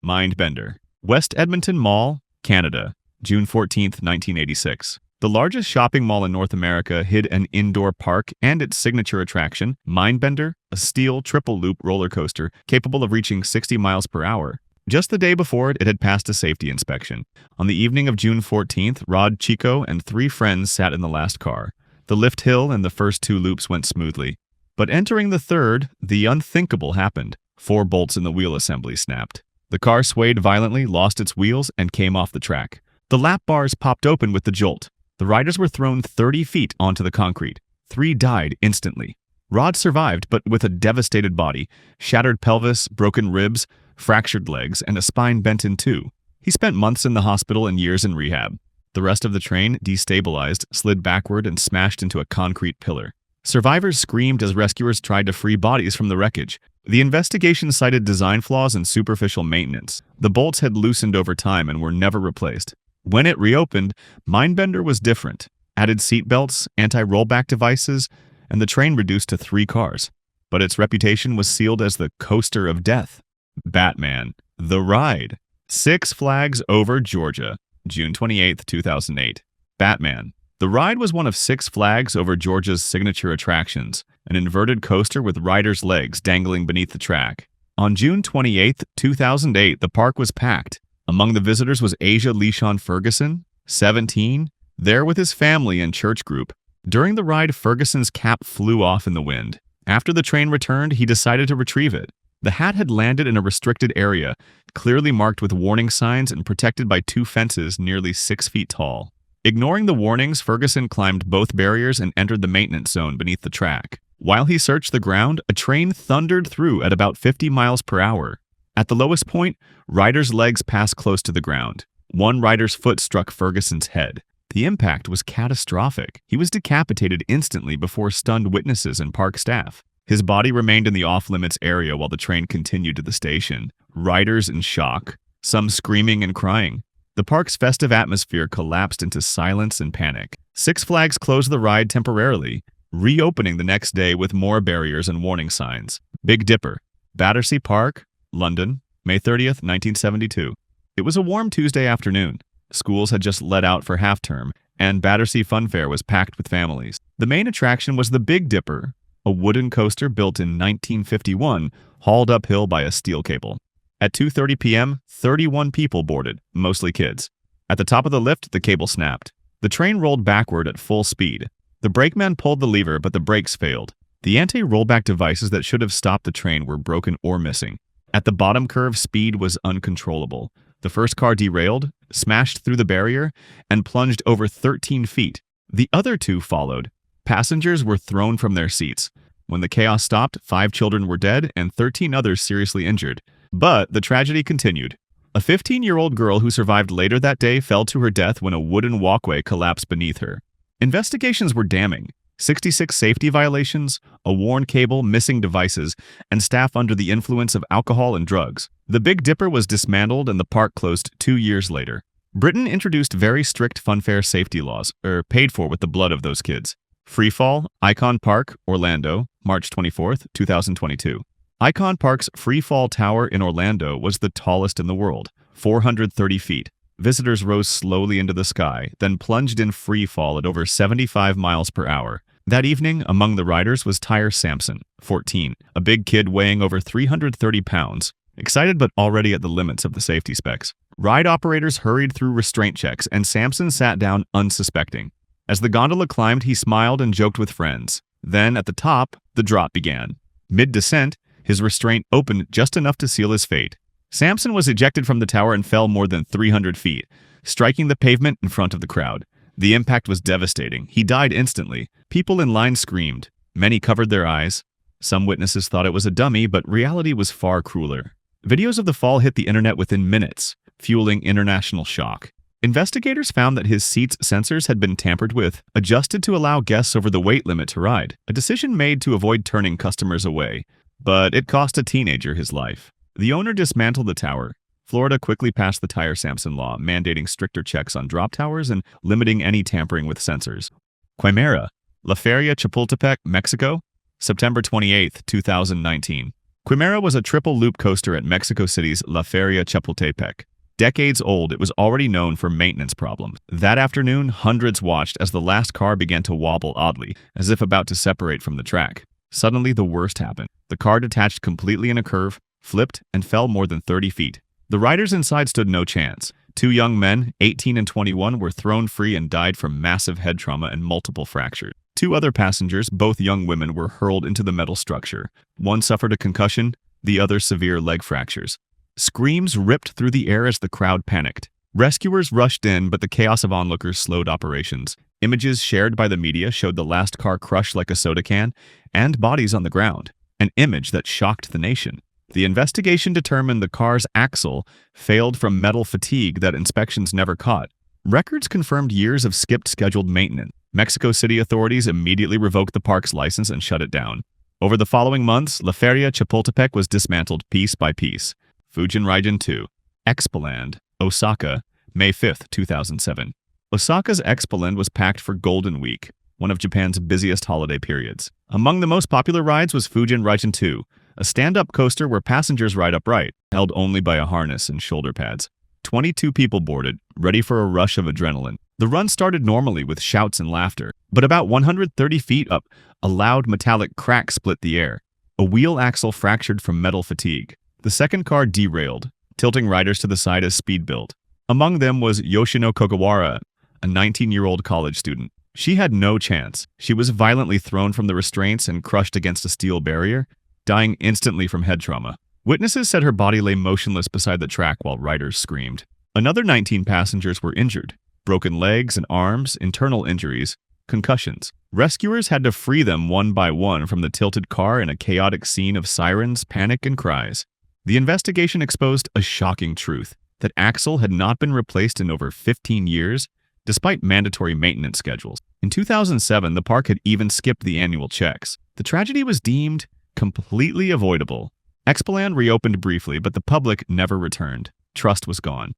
Mindbender. West Edmonton Mall, Canada, June 14, 1986. The largest shopping mall in North America hid an indoor park and its signature attraction, Mindbender, a steel triple-loop roller coaster capable of reaching 60 miles per hour. Just the day before it had passed a safety inspection. On the evening of June 14th, Rod Chico and 3 friends sat in the last car. The lift hill and the first 2 loops went smoothly. But entering the third, the unthinkable happened. 4 bolts in the wheel assembly snapped. The car swayed violently, lost its wheels, and came off the track. The lap bars popped open with the jolt. The riders were thrown 30 feet onto the concrete. 3 died instantly. Rod survived, but with a devastated body, shattered pelvis, broken ribs, fractured legs, and a spine bent in 2. He spent months in the hospital and years in rehab. The rest of the train, destabilized, slid backward and smashed into a concrete pillar. Survivors screamed as rescuers tried to free bodies from the wreckage. The investigation cited design flaws and superficial maintenance. The bolts had loosened over time and were never replaced. When it reopened, Mindbender was different. Added seatbelts, anti-rollback devices, and the train reduced to 3 cars. But its reputation was sealed as the coaster of death. Batman, The Ride. Six Flags Over Georgia, June 28, 2008. Batman. The ride was one of Six Flags Over Georgia's signature attractions, an inverted coaster with riders' legs dangling beneath the track. On June 28, 2008, the park was packed. Among the visitors was Asia Leishon Ferguson, 17, there with his family and church group. During the ride, Ferguson's cap flew off in the wind. After the train returned, he decided to retrieve it. The hat had landed in a restricted area, clearly marked with warning signs and protected by 2 fences nearly 6 feet tall. Ignoring the warnings, Ferguson climbed both barriers and entered the maintenance zone beneath the track. While he searched the ground, a train thundered through at about 50 miles per hour. At the lowest point, riders' legs passed close to the ground. One rider's foot struck Ferguson's head. The impact was catastrophic. He was decapitated instantly before stunned witnesses and park staff. His body remained in the off-limits area while the train continued to the station. Riders in shock, some screaming and crying. The park's festive atmosphere collapsed into silence and panic. Six Flags closed the ride temporarily, reopening the next day with more barriers and warning signs. Big Dipper, Battersea Park, London, May 30th, 1972. It was a warm Tuesday afternoon. Schools had just let out for half-term, and Battersea Fun Fair was packed with families. The main attraction was the Big Dipper, a wooden coaster built in 1951, hauled uphill by a steel cable. At 2:30 p.m., 31 people boarded, mostly kids. At the top of the lift, the cable snapped. The train rolled backward at full speed. The brakeman pulled the lever, but the brakes failed. The anti-rollback devices that should have stopped the train were broken or missing. At the bottom curve, speed was uncontrollable. The first car derailed, smashed through the barrier, and plunged over 13 feet. The other 2 followed. Passengers were thrown from their seats. When the chaos stopped, 5 children were dead and 13 others seriously injured. But the tragedy continued. A 15-year-old girl who survived later that day fell to her death when a wooden walkway collapsed beneath her. Investigations were damning. 66 safety violations, a worn cable, missing devices, and staff under the influence of alcohol and drugs. The Big Dipper was dismantled and the park closed 2 years later. Britain introduced very strict funfair safety laws, paid for with the blood of those kids. FreeFall, Icon Park, Orlando, March 24, 2022. Icon Park's FreeFall Tower in Orlando was the tallest in the world, 430 feet. Visitors rose slowly into the sky, then plunged in free fall at over 75 miles per hour. That evening, among the riders was Tyre Sampson, 14, a big kid weighing over 330 pounds, excited but already at the limits of the safety specs. Ride operators hurried through restraint checks, and Sampson sat down unsuspecting. As the gondola climbed, he smiled and joked with friends. Then, at the top, the drop began. Mid-descent, his restraint opened just enough to seal his fate. Sampson was ejected from the tower and fell more than 300 feet, striking the pavement in front of the crowd. The impact was devastating. He died instantly. People in line screamed. Many covered their eyes. Some witnesses thought it was a dummy, but reality was far crueler. Videos of the fall hit the internet within minutes, fueling international shock. Investigators found that his seat's sensors had been tampered with, adjusted to allow guests over the weight limit to ride, a decision made to avoid turning customers away. But it cost a teenager his life. The owner dismantled the tower. Florida quickly passed the Tyre Sampson law, mandating stricter checks on drop towers and limiting any tampering with sensors. Quimera, La Feria, Chapultepec, Mexico, September 28, 2019. Quimera was a triple-loop coaster at Mexico City's La Feria Chapultepec. Decades old, it was already known for maintenance problems. That afternoon, hundreds watched as the last car began to wobble oddly, as if about to separate from the track. Suddenly, the worst happened. The car detached completely in a curve, flipped, and fell more than 30 feet. The riders inside stood no chance. Two young men, 18 and 21, were thrown free and died from massive head trauma and multiple fractures. Two other passengers, both young women, were hurled into the metal structure. One suffered a concussion, the other severe leg fractures. Screams ripped through the air as the crowd panicked. Rescuers rushed in, but the chaos of onlookers slowed operations. Images shared by the media showed the last car crushed like a soda can, and bodies on the ground. An image that shocked the nation. The investigation determined the car's axle failed from metal fatigue that inspections never caught. Records confirmed years of skipped scheduled maintenance. Mexico City authorities immediately revoked the park's license and shut it down. Over the following months, La Feria Chapultepec was dismantled piece by piece. Fujin Raijin II. Expoland, Osaka, May 5, 2007. Osaka's Expoland was packed for Golden Week, one of Japan's busiest holiday periods. Among the most popular rides was Fujin Raijin II, a stand-up coaster where passengers ride upright, held only by a harness and shoulder pads. 22 people boarded, ready for a rush of adrenaline. The run started normally with shouts and laughter, but about 130 feet up, a loud metallic crack split the air. A wheel axle fractured from metal fatigue. The second car derailed, tilting riders to the side as speed built. Among them was Yoshino Kokawara, a 19-year-old college student. She had no chance. She was violently thrown from the restraints and crushed against a steel barrier, dying instantly from head trauma. Witnesses said her body lay motionless beside the track while riders screamed. Another 19 passengers were injured. Broken legs and arms, internal injuries, concussions. Rescuers had to free them one by one from the tilted car in a chaotic scene of sirens, panic, and cries. The investigation exposed a shocking truth, that axle had not been replaced in over 15 years, despite mandatory maintenance schedules. In 2007, the park had even skipped the annual checks. The tragedy was deemed completely avoidable. Expoland reopened briefly, but the public never returned. Trust was gone.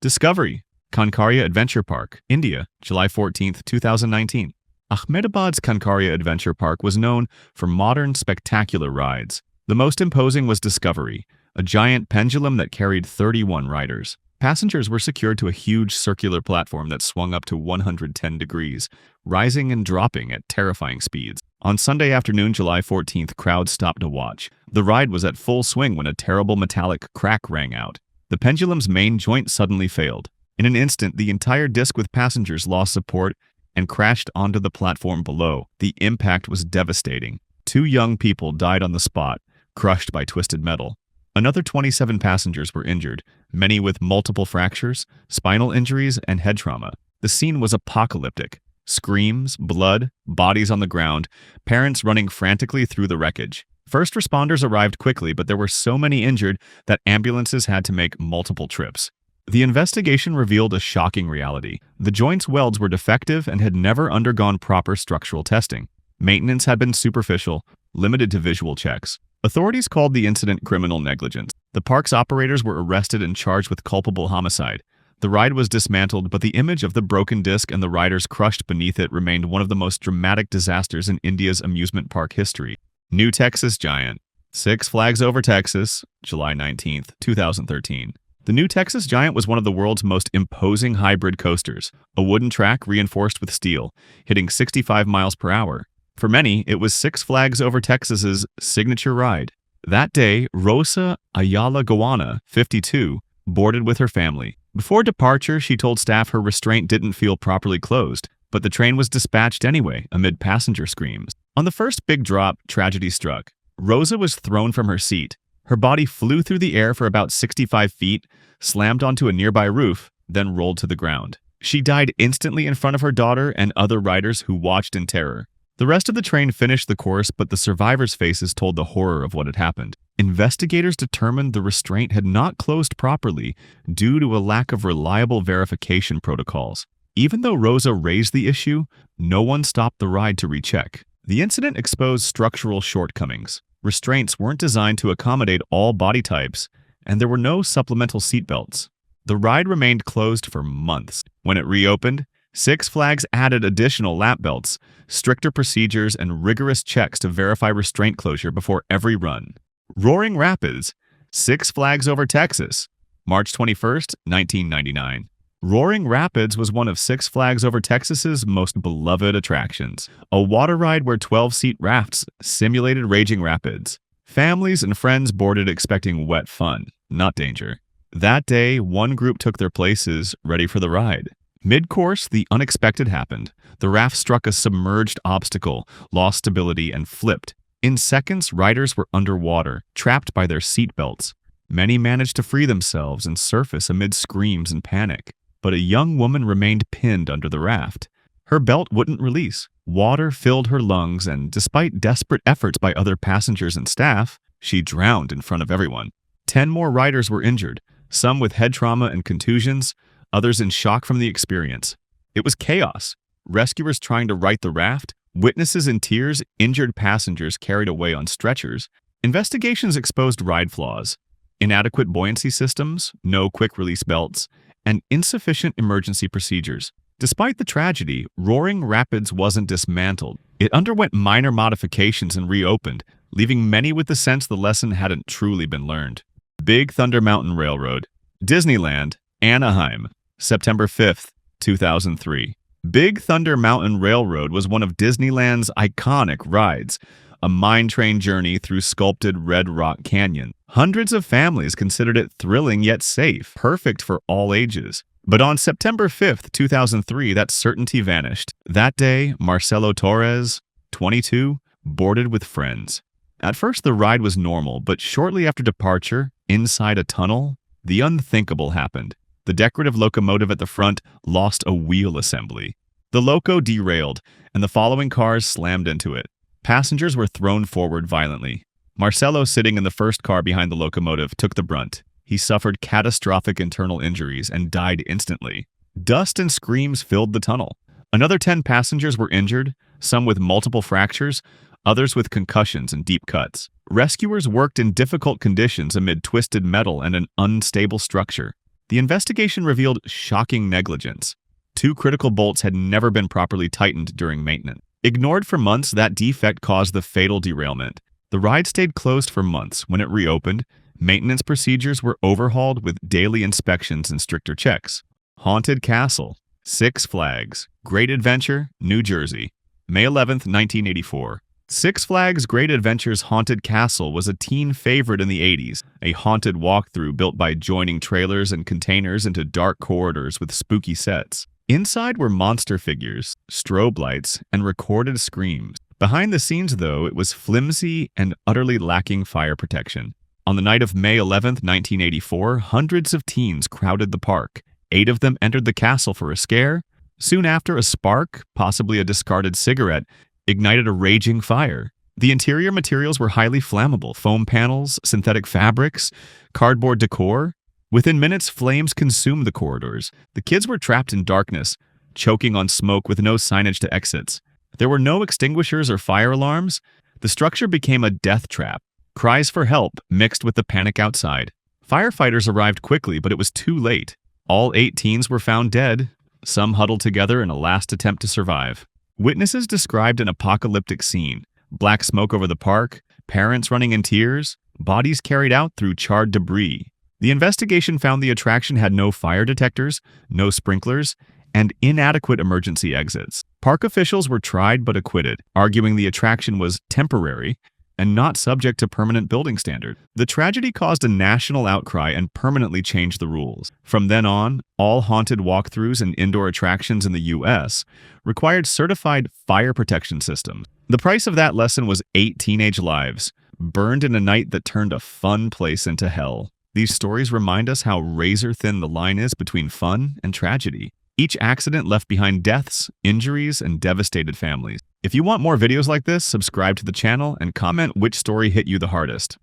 Discovery. Kankaria Adventure Park, India, July 14, 2019. Ahmedabad's Kankaria Adventure Park was known for modern, spectacular rides. The most imposing was Discovery, a giant pendulum that carried 31 riders. Passengers were secured to a huge circular platform that swung up to 110 degrees, rising and dropping at terrifying speeds. On Sunday afternoon, July 14th, crowds stopped to watch. The ride was at full swing when a terrible metallic crack rang out. The pendulum's main joint suddenly failed. In an instant, the entire disc with passengers lost support and crashed onto the platform below. The impact was devastating. 2 young people died on the spot, crushed by twisted metal. Another 27 passengers were injured, many with multiple fractures, spinal injuries, and head trauma. The scene was apocalyptic. Screams, blood, bodies on the ground, parents running frantically through the wreckage. First responders arrived quickly, but there were so many injured that ambulances had to make multiple trips. The investigation revealed a shocking reality. The joint's welds were defective and had never undergone proper structural testing. Maintenance had been superficial, limited to visual checks. Authorities called the incident criminal negligence. The park's operators were arrested and charged with culpable homicide. The ride was dismantled, but the image of the broken disc and the riders crushed beneath it remained one of the most dramatic disasters in India's amusement park history. New Texas Giant. Six Flags Over Texas, July 19, 2013. The New Texas Giant was one of the world's most imposing hybrid coasters, a wooden track reinforced with steel, hitting 65 miles per hour. For many, it was Six Flags Over Texas's signature ride. That day, Rosa Ayala Gowana, 52, boarded with her family. Before departure, she told staff her restraint didn't feel properly closed, but the train was dispatched anyway, amid passenger screams. On the first big drop, tragedy struck. Rosa was thrown from her seat. Her body flew through the air for about 65 feet, slammed onto a nearby roof, then rolled to the ground. She died instantly in front of her daughter and other riders who watched in terror. The rest of the train finished the course, but the survivors' faces told the horror of what had happened. Investigators determined the restraint had not closed properly due to a lack of reliable verification protocols. Even though Rosa raised the issue, no one stopped the ride to recheck. The incident exposed structural shortcomings. Restraints weren't designed to accommodate all body types, and there were no supplemental seatbelts. The ride remained closed for months. When it reopened, Six Flags added additional lap belts, stricter procedures, and rigorous checks to verify restraint closure before every run. Roaring Rapids, Six Flags Over Texas, March 21st, 1999. Roaring Rapids was one of Six Flags Over Texas's most beloved attractions, a water ride where 12-seat rafts simulated raging rapids. Families and friends boarded expecting wet fun, not danger. That day, one group took their places, ready for the ride. Mid-course, the unexpected happened. The raft struck a submerged obstacle, lost stability, and flipped. In seconds, riders were underwater, trapped by their seatbelts. Many managed to free themselves and surface amid screams and panic. But a young woman remained pinned under the raft. Her belt wouldn't release. Water filled her lungs, and despite desperate efforts by other passengers and staff, she drowned in front of everyone. 10 more riders were injured, some with head trauma and contusions, others in shock from the experience. It was chaos. Rescuers trying to right the raft, witnesses in tears, injured passengers carried away on stretchers. Investigations exposed ride flaws, inadequate buoyancy systems, no quick-release belts, and insufficient emergency procedures. Despite the tragedy, Roaring Rapids wasn't dismantled. It underwent minor modifications and reopened, leaving many with the sense the lesson hadn't truly been learned. Big Thunder Mountain Railroad, Disneyland, Anaheim, September 5th, 2003. Big Thunder Mountain Railroad was one of Disneyland's iconic rides, a mine train journey through sculpted Red Rock Canyon. Hundreds of families considered it thrilling yet safe, perfect for all ages. But on September 5th, 2003, that certainty vanished. That day, Marcelo Torres, 22, boarded with friends. At first, the ride was normal, but shortly after departure, inside a tunnel, the unthinkable happened. The decorative locomotive at the front lost a wheel assembly. The loco derailed, and the following cars slammed into it. Passengers were thrown forward violently. Marcelo, sitting in the first car behind the locomotive, took the brunt. He suffered catastrophic internal injuries and died instantly. Dust and screams filled the tunnel. Another 10 passengers were injured, some with multiple fractures, others with concussions and deep cuts. Rescuers worked in difficult conditions amid twisted metal and an unstable structure. The investigation revealed shocking negligence. 2 critical bolts had never been properly tightened during maintenance. Ignored for months, that defect caused the fatal derailment. The ride stayed closed for months. When it reopened, maintenance procedures were overhauled with daily inspections and stricter checks. Haunted Castle, Six Flags, Great Adventure, New Jersey, May 11th, 1984. Six Flags Great Adventure's Haunted Castle was a teen favorite in the 80s, a haunted walkthrough built by joining trailers and containers into dark corridors with spooky sets. Inside were monster figures, strobe lights, and recorded screams. Behind the scenes, though, it was flimsy and utterly lacking fire protection. On the night of May 11th, 1984, hundreds of teens crowded the park. 8 of them entered the castle for a scare. Soon after, a spark, possibly a discarded cigarette, ignited a raging fire. The interior materials were highly flammable: foam panels, synthetic fabrics, cardboard decor. Within minutes, flames consumed the corridors. The kids were trapped in darkness, choking on smoke with no signage to exits. There were no extinguishers or fire alarms. The structure became a death trap. Cries for help mixed with the panic outside. Firefighters arrived quickly, but it was too late. All 8 teens were found dead, some huddled together in a last attempt to survive. Witnesses described an apocalyptic scene: black smoke over the park, parents running in tears, bodies carried out through charred debris. The investigation found the attraction had no fire detectors, no sprinklers, and inadequate emergency exits. Park officials were tried but acquitted, arguing the attraction was temporary and not subject to permanent building standard. The tragedy caused a national outcry and permanently changed the rules. From then on, all haunted walkthroughs and indoor attractions in the U.S. required certified fire protection systems. The price of that lesson was 8 teenage lives, burned in a night that turned a fun place into hell. These stories remind us how razor-thin the line is between fun and tragedy. Each accident left behind deaths, injuries, and devastated families. If you want more videos like this, subscribe to the channel and comment which story hit you the hardest.